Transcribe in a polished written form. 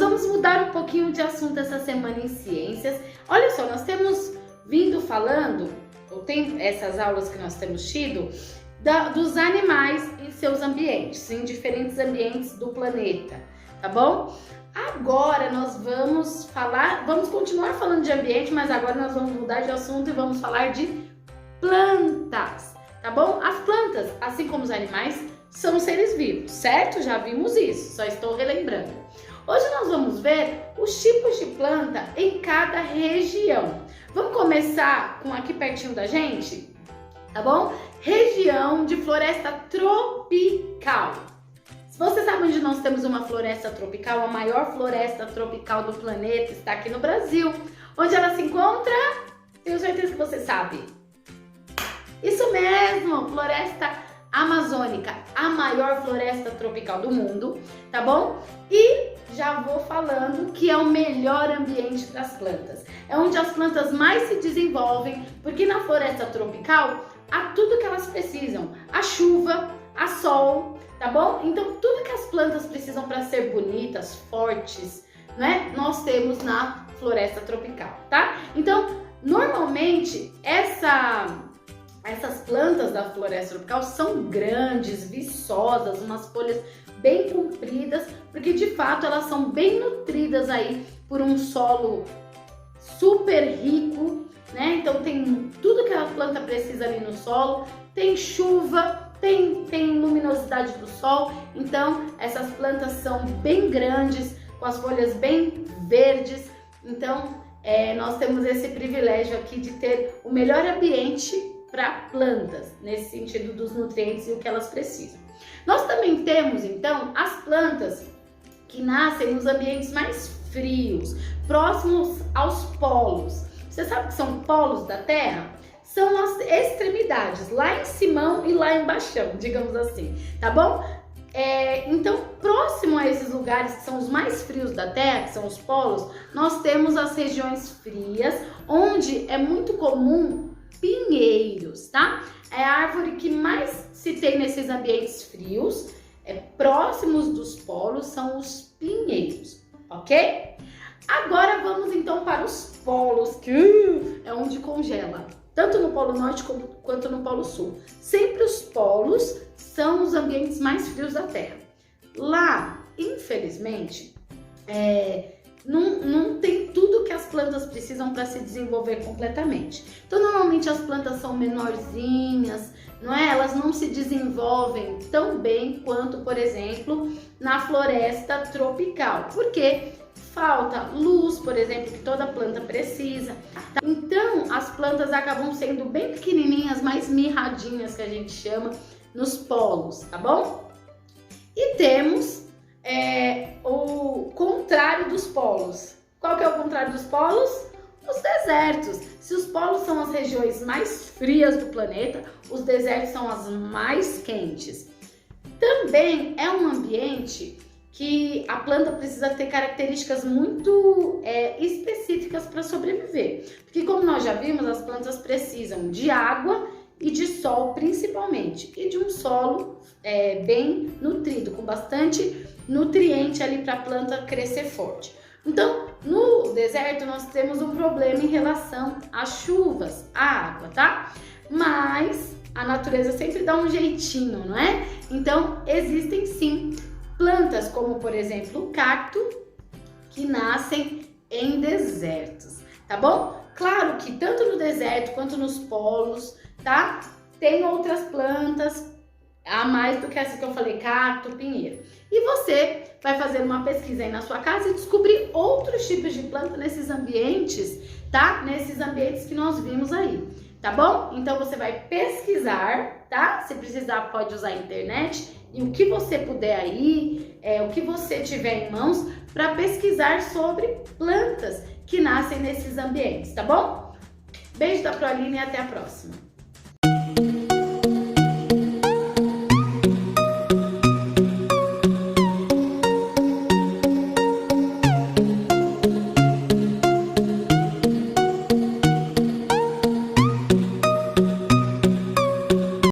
vamos mudar um pouquinho de assunto essa semana em ciências. Olha só, nós temos vindo falando, ou tem essas aulas que nós temos tido, dos animais em seus ambientes, em diferentes ambientes do planeta, tá bom? Agora nós vamos continuar falando de ambiente, mas agora nós vamos mudar de assunto e vamos falar de plantas, tá bom? As plantas, assim como os animais, são seres vivos, certo? Já vimos isso, só estou relembrando. Hoje nós vamos ver os tipos de planta em cada região. Vamos começar com aqui pertinho da gente, tá bom? Região de floresta tropical. Se você sabe onde nós temos uma floresta tropical, a maior floresta tropical do planeta está aqui no Brasil. Onde ela se encontra? Tenho certeza que você sabe. Isso mesmo, floresta amazônica, a maior floresta tropical do mundo, tá bom? E já vou falando que é o melhor ambiente para as plantas. É onde as plantas mais se desenvolvem, porque na floresta tropical há tudo que elas precisam, a chuva, a sol, tá bom? Então tudo que as plantas precisam para ser bonitas, fortes, né? Nós temos na floresta tropical, tá? Então, normalmente essas plantas da floresta tropical são grandes, viçosas, umas folhas bem compridas, porque de fato elas são bem nutridas aí por um solo super rico, né? Então tem tudo que a planta precisa ali no solo, tem chuva, tem luminosidade do sol, então essas plantas são bem grandes, com as folhas bem verdes, então nós temos esse privilégio aqui de ter o melhor ambiente para plantas, nesse sentido dos nutrientes e o que elas precisam. Nós também temos, então, as plantas que nascem nos ambientes mais frios, próximos aos polos. Você sabe que são polos da Terra? São as extremidades, lá em cima e lá embaixo, digamos assim, tá bom? Então, próximo a esses lugares que são os mais frios da Terra, que são os polos, nós temos as regiões frias, onde é muito comum pinheiros, tá? É a árvore que mais se tem nesses ambientes frios, próximos dos polos, são os pinheiros, ok? Agora vamos então para os polos, que é onde congela, tanto no Polo Norte quanto no Polo Sul. Sempre os polos são os ambientes mais frios da Terra. Lá, infelizmente, não tem tudo que as plantas precisam para se desenvolver completamente. Então, normalmente as plantas são menorzinhas, não é? Elas não se desenvolvem tão bem quanto, por exemplo, na floresta tropical. Por quê? Falta luz, por exemplo, que toda planta precisa. Então, as plantas acabam sendo bem pequenininhas, mais mirradinhas, que a gente chama, nos polos, tá bom? E temos o contrário dos polos. Qual que é o contrário dos polos? Os desertos. Se os polos são as regiões mais frias do planeta, os desertos são as mais quentes. Também é um ambiente que a planta precisa ter características muito específicas para sobreviver. Porque como nós já vimos, as plantas precisam de água e de sol principalmente, e de um solo bem nutrido, com bastante nutriente ali para a planta crescer forte. Então, no deserto nós temos um problema em relação às chuvas, à água, tá? Mas a natureza sempre dá um jeitinho, não é? Então, existem sim plantas como, por exemplo, o cacto, que nascem em desertos, tá bom? Claro que tanto no deserto quanto nos polos, tá? Tem outras plantas a mais do que essa que eu falei, cacto, pinheiro. E você vai fazer uma pesquisa aí na sua casa e descobrir outros tipos de planta nesses ambientes, tá? Nesses ambientes que nós vimos aí, tá bom? Então você vai pesquisar, tá? Se precisar pode usar a internet e o que você puder aí, o que você tiver em mãos para pesquisar sobre plantas que nascem nesses ambientes, tá bom? Beijo da Proaline e até a próxima!